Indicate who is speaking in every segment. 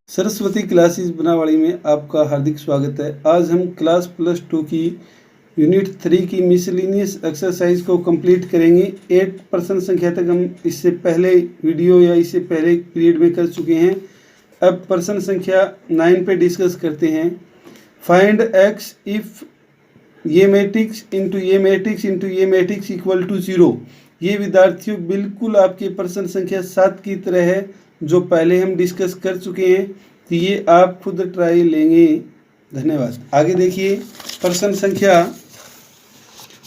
Speaker 1: Saraswati classes बनावाड़ी में आपका हार्दिक स्वागत है। आज हम क्लास प्लस 2 की यूनिट 3 की मिसलिनियस एक्सरसाइज को कंप्लीट करेंगे। 8% संख्या तक हम इससे पहले वीडियो या इससे पहले पीरियड में कर चुके हैं। अब पर्सन संख्या 9 पे डिस्कस करते हैं। फाइंड एक्स इफ ये मैट्रिक्स इंटू ये मैट्रिक्स इंटू ये मैट्रिक्स इक्वल टू 0। ये विद्यार्थियों बिल्कुल आपके पर्सन संख्या 7 की तरह है जो पहले हम डिस्कस कर चुके हैं, तो ये आप खुद ट्राई लेंगे। धन्यवाद। आगे देखिए, पर्सन संख्या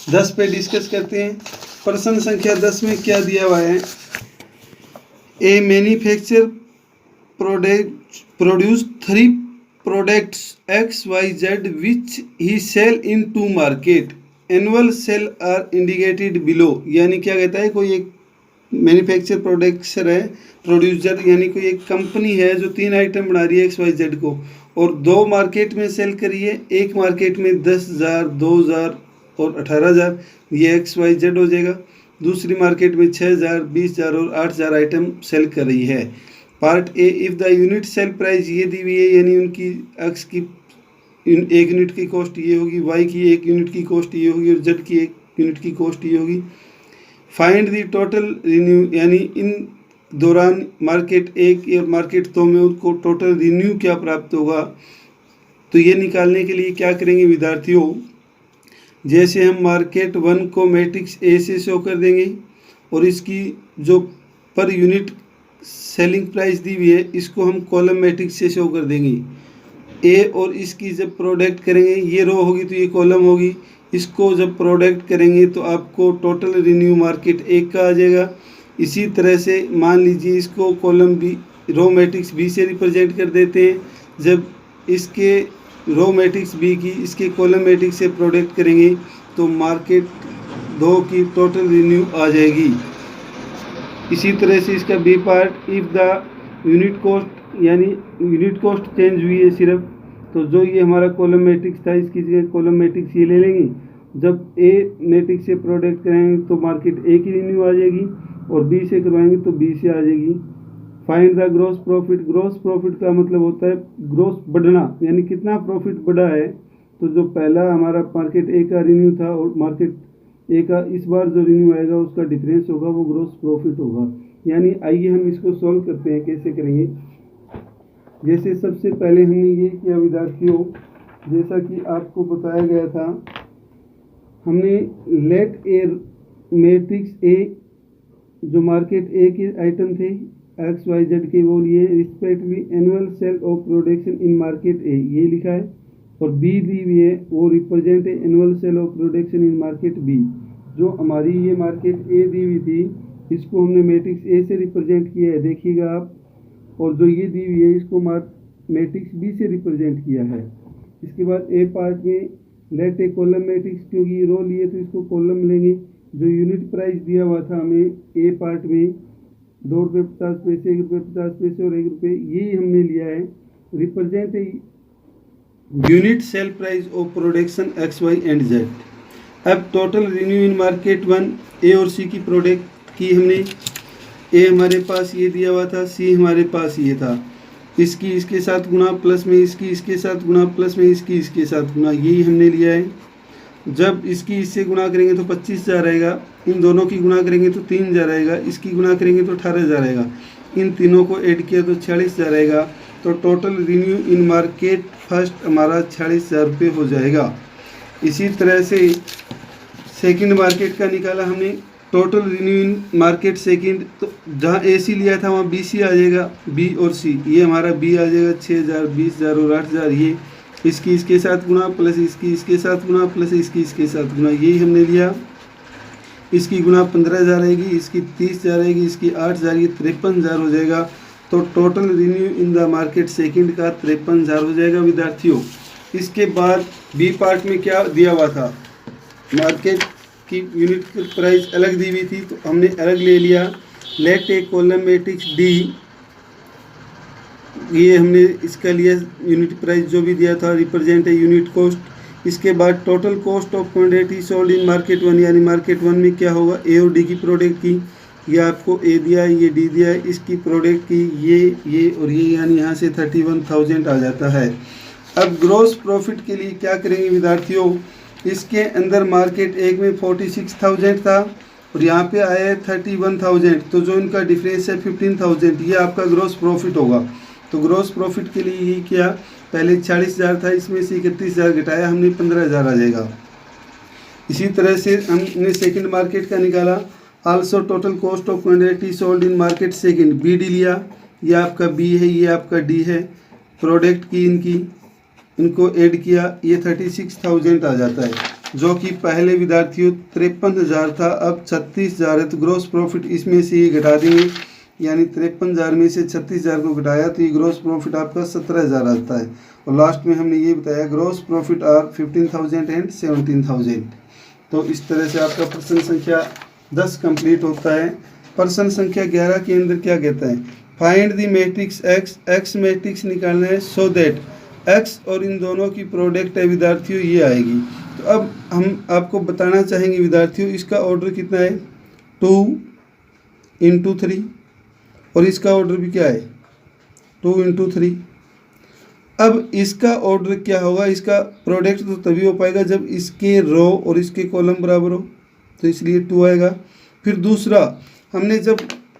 Speaker 1: 10 पे डिस्कस करते हैं। पर्सन संख्या 10 में क्या दिया हुआ है? A manufacture produce 3 products X Y Z which he sell in 2 market. Annual sale are indicated below. यानी क्या कहता है, कोई एक मैन्युफैक्चर प्रोडक्शन है, प्रोड्यूसर यानी कोई एक कंपनी है जो 3 आइटम बना रही है एक्स वाई जेड को और 2 मार्केट में सेल करी है। एक मार्केट में 10,000, 2,000 और 18,000, ये एक्स वाई जेड हो जाएगा। दूसरी मार्केट में 6,000, 20,000 और 8,000 आइटम सेल कर रही है। Part A, if the unit sale price ये दी हुई है, यानी उनकी एक्स की 1 यूनिट की कॉस्ट ये होगी, वाई की 1 यूनिट की कॉस्ट ये होगी और जेड की 1 यूनिट की कॉस्ट ये होगी। फाइंड दी टोटल रिन्यू, यानी इन दौरान मार्केट 1 और मार्केट 2 में उनको टोटल रिन्यू क्या प्राप्त होगा। तो ये निकालने के लिए क्या करेंगे विद्यार्थियों, जैसे हम मार्केट 1 को मैट्रिक्स ए से शो कर देंगे और इसकी जो पर यूनिट सेलिंग प्राइस दी हुई है इसको हम कॉलम मैट्रिक्स से शो कर देंगे। ए और इसकी जब प्रोडक्ट करेंगे, ये रो होगी तो ये कॉलम होगी। इसको जब प्रोडक्ट करेंगे तो आपको टोटल रिन्यू मार्केट 1 का आ जाएगा। इसी तरह से मान लीजिए इसको column B, row matrix B से रिप्रेजेंट कर देते हैं। जब इसके रो मैट्रिक्स बी की इसके कॉलम मैट्रिक्स से प्रोडक्ट करेंगे तो मार्केट 2 की टोटल रिन्यू आ जाएगी। इसी तरह से इसका B part, if the unit cost, यानी यूनिट कॉस्ट चेंज हुई है सिर्फ, तो जो ये हमारा कॉलम मैट्रिक्स था इसकी जगह कॉलम मैट्रिक्स ये ले लेंगे। जब ए मैट्रिक्स से प्रोडक्ट कराएंगे तो मार्केट ए की रिन्यू आ जाएगी और बी से करवाएंगे तो बी से आ जाएगी। Find the gross profit. Gross profit का मतलब होता है ग्रॉस बढ़ना, यानी कितना प्रॉफिट बढ़ा है। तो जो पहला हमारा मार्केट ए का रिन्यू था और मार्केट ए का इस बार जो रिन्यू आएगा उसका डिफरेंस होगा, वो ग्रॉस प्रॉफिट होगा। यानी आइए हम इसको सॉल्व करते हैं। कैसे करेंगे, जैसे सबसे पहले हमने ये किया विद्यार्थियों, जैसा कि आपको बताया गया था, हमने लेट ए मैट्रिक्स ए जो मार्केट ए के आइटम थे एक्स वाई जेड के, वो लिए respectively annual sale of production in market A, ये लिखा है। और बी दी हुई है, वो रिप्रेजेंट है annual sale of production in market B. जो हमारी ये मार्केट ए दी हुई थी इसको हमने मैट्रिक्स ए से रिप्रेजेंट किया है, देखिएगा आप। और जो ये दी हुई है इसको मैट्रिक्स बी से रिप्रेजेंट किया है। इसके बाद ए पार्ट में लेट ए कॉलम मैट्रिक्स, क्योंकि ये रो लिए तो इसको कॉलम लेंगे। जो यूनिट प्राइस दिया हुआ था हमें ए पार्ट में 2 रुपये 50 पैसे, 1 रुपये 50 पैसे और 1 रुपये, यही हमने लिया है। Represent a unit sale price of production X Y and Z. अब total revenue in market 1 A और सी की प्रोडक्ट की हमने। ए हमारे पास ये दिया हुआ था, सी हमारे पास ये था। इसकी इसके साथ गुना, प्लस में इसकी इसके साथ गुना, प्लस में इसकी इसके साथ गुना, यही हमने लिया है। जब इसकी इससे गुना करेंगे तो 25,000 आएगा, इन दोनों की गुना करेंगे तो 3,000 आएगा, इसकी गुना करेंगे तो 18,000 आएगा, इन तीनों को ऐड किया तो 46,000 आएगा। तो total revenue in market first हमारा 46,000 रुपये हो जाएगा। इसी तरह से सेकंड मार्केट का निकाला हमने, total revenue in market second, तो जहाँ ए सी लिया था वहाँ बी सी आ जाएगा। बी और सी, ये हमारा बी आ जाएगा 6,000, 20,000 और 8,000। ये इसकी इसके साथ गुना, प्लस इसकी इसके साथ गुना, प्लस इसकी इसके साथ गुना, यही हमने लिया। इसकी गुना 15,000 आएगी, इसकी 30,000 आएगी, इसकी 8,000, ये 53,000 हो जाएगा। तो total revenue in the market second का 53,000 हो जाएगा विद्यार्थियों। इसके बाद बी पार्ट में क्या दिया हुआ था, मार्केट की यूनिट प्राइस अलग दी हुई थी तो हमने अलग ले लिया। लेट ए कॉलम मैट्रिक्स डी, ये हमने इसका लिया यूनिट प्राइस जो भी दिया था, रिप्रेजेंट है यूनिट कॉस्ट। इसके बाद total cost of quantity sold in market 1, यानी मार्केट 1 में क्या होगा, ए और डी की प्रोडक्ट की। ये आपको ए दिया है, ये डी दिया है, इसकी प्रोडक्ट की ये और ये, यानी यहाँ से 31,000 आ जाता है। अब ग्रॉस प्रॉफिट के लिए क्या करेंगे विद्यार्थियों, इसके अंदर मार्केट एक में 46,000 था और यहाँ पे आया है 31,000, तो जो इनका डिफरेंस है 15,000, ये आपका ग्रॉस प्रॉफिट होगा। तो ग्रॉस प्रॉफिट के लिए ये किया, पहले 40,000 था, इसमें से 31,000 घटाया हमने, 15,000 आ जाएगा। इसी तरह से हमने सेकंड मार्केट का निकाला, also total cost of quantity sold in market second, B D लिया, ये आपका बी है, ये आपका डी है, प्रोडक्ट की इनको ऐड किया, ये 36,000 आ जाता है, जो कि पहले विद्यार्थियों 53,000 था, अब 36,000 है। तो ग्रॉस प्रॉफिट इसमें से ये घटा देंगे, यानी 53,000 में से 36,000 को घटाया तो ये ग्रॉस प्रॉफिट आपका 17,000 आता है। और लास्ट में हमने ये बताया ग्रॉस प्रॉफिट आर 15,000 एंड 17,000। तो इस तरह से आपका प्रश्न संख्या 10 कंप्लीट होता है। प्रश्न संख्या 11 के अंदर क्या कहता है, find the matrix x, x matrix निकालना है सो दैट एक्स और इन दोनों की प्रोडक्ट है विद्यार्थियों ये आएगी। तो अब हम आपको बताना चाहेंगे विद्यार्थियों, इसका ऑर्डर कितना है 2 × 3 और इसका ऑर्डर भी क्या है 2 × 3। अब इसका ऑर्डर क्या होगा, इसका प्रोडक्ट तो तभी हो पाएगा जब इसके रो और इसके कॉलम बराबर हो, तो इसलिए 2 आएगा। फिर दूसरा, हमने जब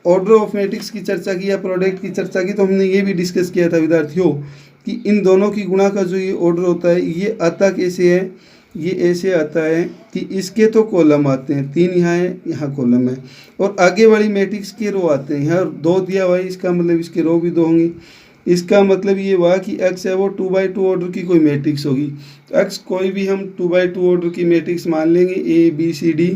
Speaker 1: ऑर्डर ऑफ मैट्रिक्स की चर्चा की या प्रोडक्ट की चर्चा की तो हमने ये भी डिस्कस किया था विद्यार्थियों कि इन दोनों की गुणा का जो ये ऑर्डर होता है ये आता कैसे है, ये ऐसे आता है कि इसके तो कॉलम आते हैं, 3 यहाँ है, यहाँ कॉलम है, और आगे वाली मैट्रिक्स के रो आते हैं, यहाँ 2 दिया हुआ है, इसका मतलब इसके रो भी 2 होंगी। इसका मतलब ये हुआ कि x है वो 2/2 ऑर्डर की कोई मैट्रिक्स होगी। तो x कोई भी हम 2/2 ऑर्डर की मैट्रिक्स मान लेंगे, ए बी सी डी,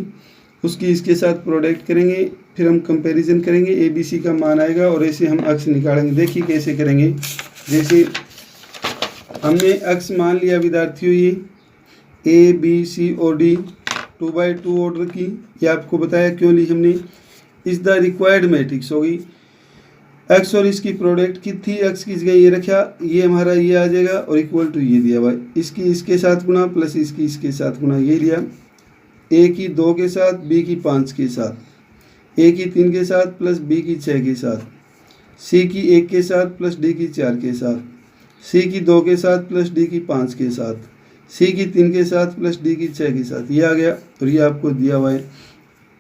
Speaker 1: उसकी इसके साथ प्रोडक्ट करेंगे, फिर हम कंपैरिजन करेंगे, ए बी सी का मान आएगा और ऐसे हम x निकालेंगे। देखिए कैसे करेंगे, जैसे हमने x मान लिया विद्यार्थियों, ये ए बी सी और डी 2/2 ऑर्डर की, ये आपको बताया क्यों ली हमने, इज द रिक्वायर्ड मैट्रिक्स होगी। एक्स और इसकी प्रोडक्ट की थी, एक्स की जगह ये रखा, ये हमारा ये आ जाएगा और इक्वल टू ये दिया हुआ है, इसकी इसके साथ गुना प्लस इसकी इसके साथ गुना, ये लिया, ए की 2 के साथ, बी की 5 के साथ, ए की 3 के साथ प्लस बी की 6 के साथ, सी की 1 के साथ प्लस डी की 4 के साथ, सी की 2 के साथ प्लस डी की 5 के साथ, सी की 3 के साथ प्लस डी की 6 के साथ, ये आ गया और ये आपको दिया हुआ है।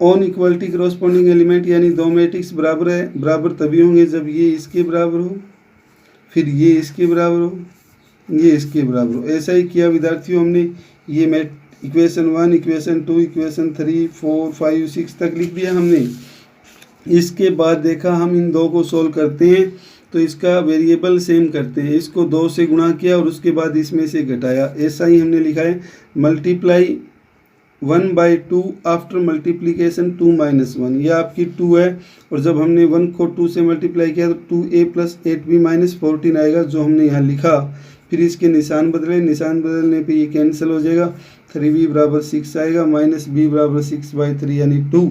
Speaker 1: ऑन इक्वलिटी करस्पॉन्डिंग एलिमेंट, यानी 2 मैट्रिक्स बराबर है, बराबर तभी होंगे जब ये इसके बराबर हो, फिर ये इसके बराबर हो, ये इसके बराबर हो। ऐसा ही किया विद्यार्थियों हमने, ये इक्वेशन 1, इक्वेशन 2, इक्वेशन 3, 4, 5, 6 तक लिख दिया हमने। इसके बाद देखा हम इन 2 को सोल्व करते हैं तो इसका वेरिएबल सेम करते हैं, इसको 2 से गुणा किया और उसके बाद इसमें से घटाया, ऐसा ही हमने लिखा है। मल्टीप्लाई 1/2 आफ्टर मल्टीप्लीकेशन 2 - 1, ये आपकी 2 है और जब हमने 1 को 2 से मल्टीप्लाई किया तो 2a + 8b - 14 आएगा, जो हमने यहाँ लिखा। फिर इसके निशान बदले, निशान बदलने पे ये कैंसिल हो जाएगा, 3b = 6 आएगा, -b = 6/3 यानी 2,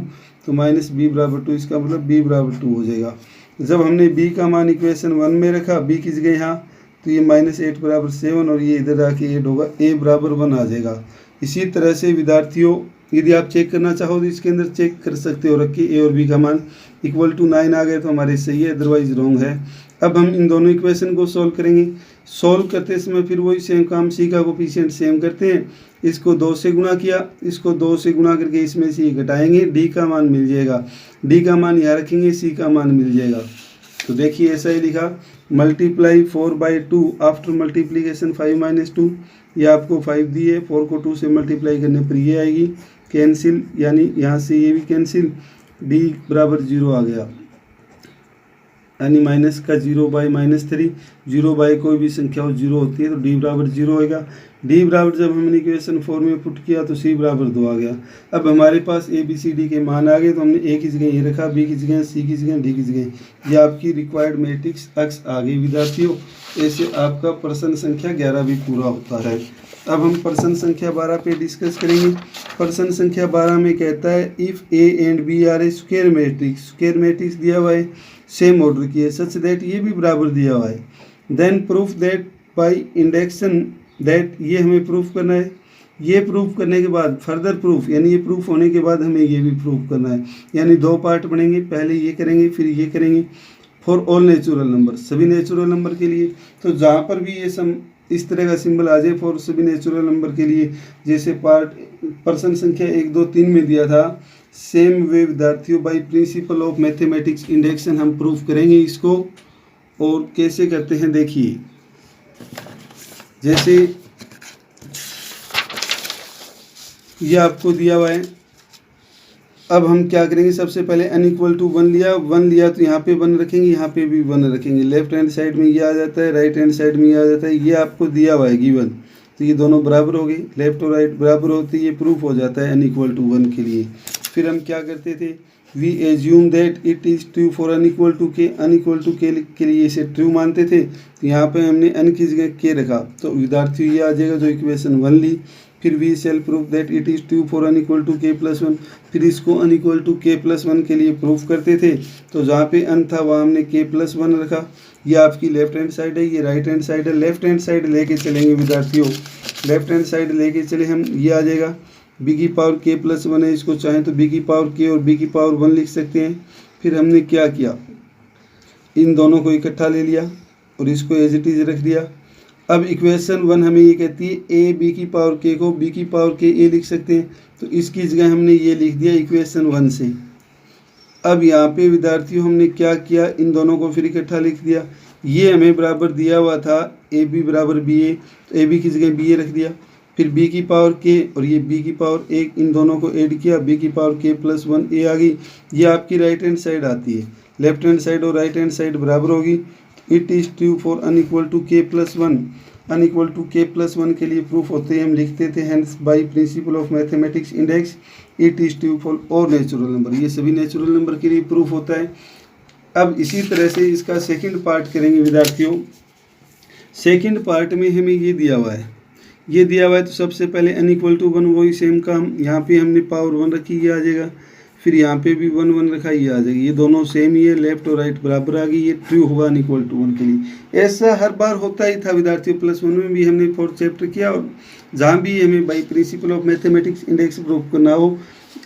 Speaker 1: तो -b = 2, इसका मतलब b = 2 हो जाएगा। जब हमने b का मान इक्वेशन 1 में रखा, b की जगह यहाँ, तो ये -8 = 7 और ये इधर आके 8 होगा, a = 1 आ जाएगा। इसी तरह से विद्यार्थियों यदि आप चेक करना चाहो तो इसके अंदर चेक कर सकते हो, रख के ए और बी का मान = 9 आ गए तो हमारे सही है, अदरवाइज रॉन्ग है। अब हम इन दोनों इक्वेशन को सॉल्व करेंगे। सॉल्व करते समय फिर वही सेम काम, सी का कोफिशिएंट सेम करते हैं, इसको 2 से गुणा किया, इसको 2 से गुणा करके इसमें से घटाएंगे, डी का मान मिल जाएगा, डी का मान यहाँ रखेंगे, सी का मान मिल जाएगा। तो देखिए ऐसा ही लिखा, मल्टीप्लाई 4/2 आफ्टर मल्टीप्लीकेशन 5 - 2, ये आपको 5 दी है, 4 को 2 से मल्टीप्लाई करने पर ये आएगी, कैंसिल, यानी यहाँ से ये भी कैंसिल, डी = 0 आ गया, यानी माइनस का 0/-3, 0 कोई भी संख्या हो 0 होती है, तो डी = 0 होएगा। डी बराबर जब हमने इक्वेशन 4 में पुट किया तो सी = 2 आ गया। अब हमारे पास ए बी सी डी के मान आ गए, तो हमने ए की जगह ये रखा, बी की जगह, सी की जगह, डी की जगह, ये आपकी रिक्वायर्ड मैट्रिक्स एक्स आ गई विद्यार्थियों। ऐसे आपका प्रश्न संख्या 11 भी पूरा होता है। अब हम प्रश्न संख्या 12 पे डिस्कस करेंगे। प्रश्न संख्या 12 में कहता है if A and B are a square matrix दिया हुआ है, सेम ऑर्डर की है, सच दैट ये भी बराबर दिया हुआ है, then proof that by induction that, ये हमें प्रूफ करना है ये प्रूफ करने के बाद फर्दर प्रूफ, यानी ये प्रूफ होने के बाद हमें ये भी प्रूफ करना है, यानी दो पार्ट पढ़ेंगे, पहले ये करेंगे फिर ये करेंगे। फॉर ऑल नेचुरल नंबर, सभी नेचुरल नंबर के लिए। तो जहाँ पर भी ये सम इस तरह का सिंबल आ जाए फॉर सभी नेचुरल नंबर के लिए, जैसे पार्ट पर्सन संख्या 1 2 3 में दिया था, सेम वे विद्यार्थियों by principle of mathematics induction हम प्रूफ करेंगे इसको। और कैसे करते हैं देखिए, जैसे ये आपको दिया हुआ है। अब हम क्या करेंगे, सबसे पहले n=1 लिया, 1 लिया तो यहाँ पे 1 रखेंगे, यहाँ पे भी 1 रखेंगे। लेफ्ट हैंड साइड में ये आ जाता है, राइट हैंड साइड में ये आ जाता है। ये आपको दिया हुआ है गिवन, तो ये दोनों बराबर हो गए, लेफ्ट और राइट बराबर होते, ये प्रूफ हो जाता है n=1 के लिए। फिर हम क्या करते थे, we assume that it is true for n=k, n=k के लिए इसे ट्रू मानते थे, तो यहाँ पे हमने n की जगह k रखा, तो विद्यार्थियों ये आ जाएगा जो इक्वेशन 1 ली। फिर we shall proof that it is true for n=k+1, फिर इसको n=k+1 के लिए प्रूफ करते थे, तो जहाँ पे n था वहाँ हमने k+1 रखा। ये आपकी लेफ्ट हैंड साइड है, ये राइट हैंड साइड है। लेफ्ट हैंड साइड लेके चलेंगे विद्यार्थियों, लेफ्ट हैंड साइड लेके चले हम, ये आ जाएगा b⁻k+1 है, इसको चाहें तो b⁻k और b⁻1 लिख सकते हैं। फिर हमने क्या किया, इन दोनों को इकट्ठा ले लिया और इसको एज इट इज रख दिया। अब इक्वेशन 1 हमें ये कहती है a b⁻k को b⁻ka लिख सकते हैं, तो इसकी जगह हमने ये लिख दिया इक्वेशन 1 से। अब यहाँ पे विद्यार्थियों हमने क्या किया, इन दोनों को फिर इकट्ठा लिख दिया। ये हमें बराबर दिया हुआ था ab बराबर ba, तो ab की जगह ba रख दिया। फिर b⁻k और ये b⁻1, इन दोनों को ऐड किया, b⁻k+1 a आ गई। ये आपकी राइट हैंड साइड आती है, लेफ्ट हैंड साइड और राइट हैंड साइड बराबर होगी। It is true for n=k+1, n=k+1 के लिए प्रूफ होते हैं, हम लिखते थे hence by principle of mathematics index it is true for all natural number, ये सभी नेचुरल नंबर के लिए प्रूफ होता है। अब इसी तरह से इसका सेकंड पार्ट करेंगे विद्यार्थियों। सेकंड पार्ट में हमें ये दिया हुआ है, ये दिया हुआ है, तो सबसे पहले n=1 वही सेम काम, यहाँ पे हमने पावर 1 रखी, ये आ जाएगा। फिर यहाँ पे भी 1 1 रखा, ये आ जाएगी। ये दोनों सेम ही है, लेफ्ट और राइट बराबर आ गई, ये ट्रू होगा n=1 के लिए। ऐसा हर बार होता ही था विद्यार्थियों, +1 में भी हमने 4th चैप्टर किया, और जहाँ भी हमें by principal of mathematics index proof करना हो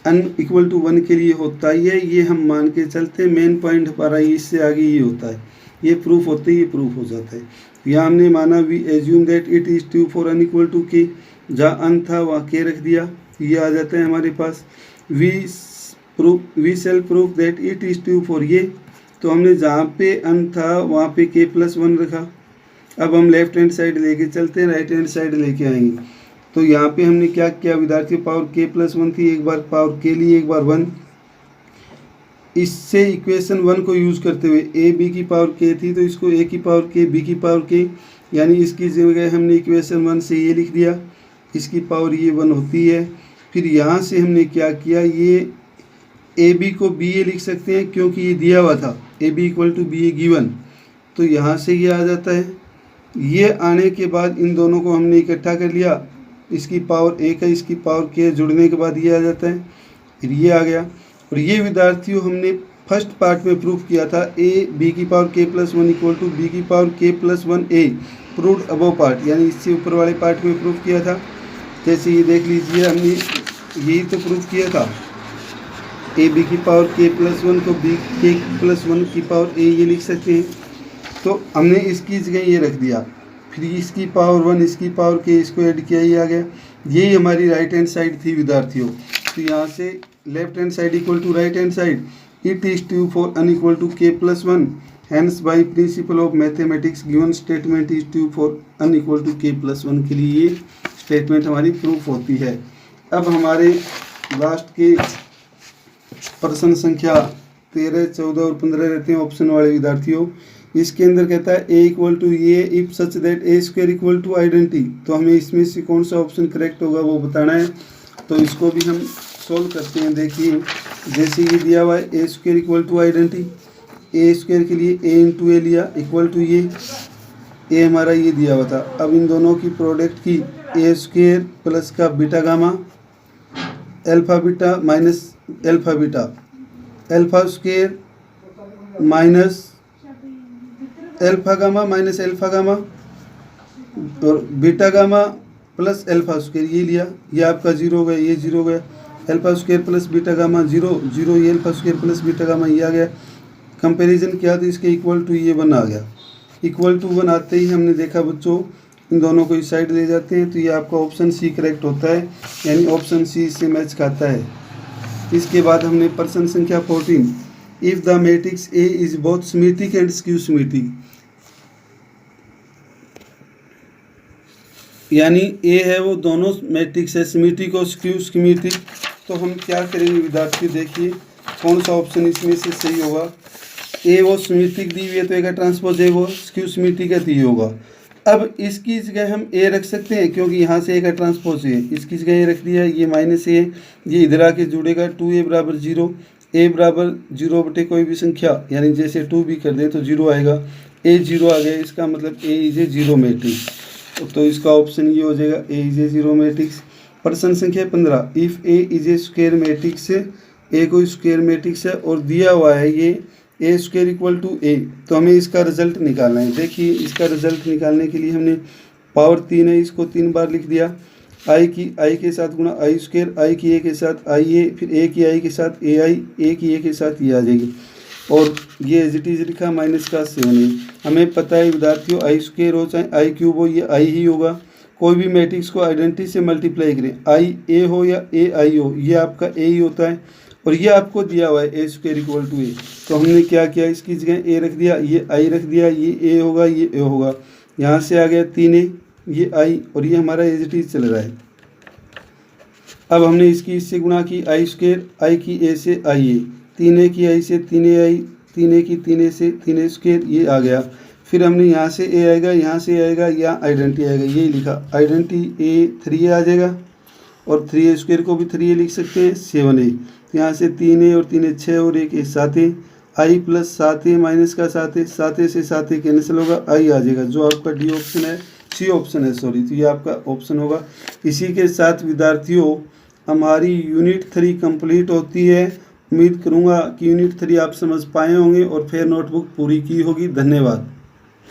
Speaker 1: n=1 के लिए होता ही है, ये हम मान के चलते हैं। मेन पॉइंट हमारा इससे आगे ये होता है, ये प्रूफ होते ही ये प्रूफ हो जाता है। यहाँ हमने माना we assume that it is true for n=k, जहाँ n था वहाँ k रख दिया, ये आ जाता है हमारे पास। We shall proof that it is true for ये, तो हमने जहाँ पे n था वहाँ पे k+1 रखा। अब हम लेफ्ट हैंड साइड लेके चलते हैं, राइट हैंड साइड लेके आएंगे। तो यहाँ पे हमने क्या किया विद्यार्थियों, पावर k+1 थी, एक बार पावर k ली, एक बार 1। इससे इक्वेशन 1 को यूज़ करते हुए a⁻k थी, तो इसको a⁻k b⁻k, यानी इसकी जगह हमने इक्वेशन 1 से ये लिख दिया, इसकी पावर ये 1 होती है। फिर यहाँ से हमने क्या किया, ये ab को ba लिख सकते हैं क्योंकि ये दिया हुआ था ab=ba गिवन, तो यहाँ से ये आ जाता है। ये आने के बाद इन दोनों को हमने इकट्ठा कर लिया, इसकी पावर 1 है, इसकी पावर k, जुड़ने के बाद ये आ जाता है, फिर ये आ गया। और ये विद्यार्थियों हमने फर्स्ट पार्ट में प्रूफ किया था a⁻k+1 = b⁻k+1a, proved above part, यानी इससे ऊपर वाले पार्ट में प्रूफ किया था। जैसे ये देख लीजिए, हमने यही तो प्रूफ किया था, a⁻k+1 को b⁻k+1 की पावर a ये लिख सकते हैं, तो हमने इसकी जगह ये रख दिया। फिर इसकी पावर 1, इसकी पावर k, इसको ऐड किया, ये आ गया। यही हमारी राइट हैंड साइड थी विद्यार्थियों। तो यहाँ से left hand side equal to right hand side, it is true for n=k+1, hence by principle of mathematics given statement is true for n=k+1 के लिए ये स्टेटमेंट हमारी प्रूफ होती है। अब हमारे लास्ट के प्रश्न संख्या 13, 14 और 15 रहते हैं ऑप्शन वाले विद्यार्थियों। इसके अंदर कहता है a=a if such that a² identity, तो हमें इसमें से कौन सा ऑप्शन करेक्ट होगा वो बताना है। तो इसको भी हम सोल्व करते हैं। देखिए, जैसे ये दिया हुआ है a² आइडेंटिटी, a² के लिए a × a लिया इक्वल टू ये a हमारा ये दिया हुआ था। अब इन दोनों की प्रोडक्ट की a² प्लस का beta gamma alpha beta minus alpha beta, α² minus alpha gamma minus alpha gamma, और beta gamma plus alpha square ये लिया, ये आपका 0 हो गया, ये 0 हो गया, alpha square plus beta gamma 0 0, ये alpha square plus beta gamma ये आ गया। कंपैरिजन किया तो इसके इक्वल टू ये 1 आ गया। इक्वल टू 1 आते ही हमने देखा बच्चों इन दोनों को इस साइड ले जाते हैं, तो ये आपका ऑप्शन सी करेक्ट होता है, यानी ऑप्शन सी इससे मैच खाता है। इसके बाद हमने प्रश्न संख्या 14, if the matrix A is both symmetric and skew symmetric, यानी ए है वो दोनों मैट्रिक्स है, सिमेट्रिक और स्क्यू सिमेट्रिक, तो हम क्या करेंगे विद्यार्थी, देखिए कौन सा ऑप्शन इसमें से सही होगा। ए वो सिमेट्रिक दी हुई है तो ए का ट्रांसपोज है वो स्क्यू सिमेट्रिक है तो ये होगा। अब इसकी जगह हम ए रख सकते हैं क्योंकि यहाँ से ए का ट्रांसपोज है, इसकी जगह ए रख दिया, ये माइनस ए, ये इधर आके जुड़ेगा 2a बराबर 0, ए बराबर 0 बटे कोई भी संख्या, यानी जैसे 2 भी कर दे तो 0 आएगा, ए 0 आ गया, इसका मतलब ए इज ए 0 मैट्रिक्स, तो इसका ऑप्शन ये हो जाएगा ए इज ए 0 मैट्रिक्स। प्रश्न संख्या 15, if A is a square matrix, A कोई स्क्वायर मैट्रिक्स है और दिया हुआ है ये A square equal to A, तो हमें इसका रिजल्ट निकालना है। देखिए इसका रिजल्ट निकालने के लिए हमने पावर 3 है, इसको 3 बार लिख दिया, आई के साथ गुणा आई स्क्वायर, आई की ए के साथ आई ए, फिर ए की आई के साथ ए आई, ए की ए के साथ ये आ जाएगी, और ये एज इट इज लिखा माइनस का 7 है। हमें पता है विद्यार्थियों आई स्क्वायर हो चाहे आई क्यूब हो ये आई ही होगा। कोई भी मैट्रिक्स को आइडेंटिटी से मल्टीप्लाई करें, आई ए हो या ए आई हो, ये आपका ए ही होता है, और ये आपको दिया हुआ है ए स्क्वायर इक्वल टू ए, तो हमने क्या किया, इसकी जगह ए रख दिया, ये आई रख दिया, ये ए होगा, ये ए होगा, यहाँ से आ गया 3a, ये आई, और ये हमारा एज इट इज चल रहा है। अब हमने इसकी इससे गुणा की, आई स्क्वायर, आई की ए से आई ए, 3a की आई से 3a आई, 3a की 3a से 3a स्क्वायर, ये आ गया। फिर हमने यहाँ से ए आएगा, यहाँ से आएगा, यहाँ आइडेंटिटी आएगा, यही लिखा, आइडेंटिटी ए 3a आ जाएगा, और 3a स्क्वायर को भी 3a लिख सकते हैं, 7a, यहाँ से 3a और 3a 6 और 1 7a, आई प्लस 7a माइनस का 7a, 7a से 7a कैंसिल होगा, आई आ जाएगा, जो आपका डी ऑप्शन है, सी ऑप्शन है सॉरी, तो ये आपका ऑप्शन होगा। इसी के साथ विद्यार्थियों हमारी यूनिट 3 कंप्लीट होती है। उम्मीद करूँगा कि यूनिट 3 आप समझ पाए होंगे और फिर नोटबुक पूरी की होगी। धन्यवाद।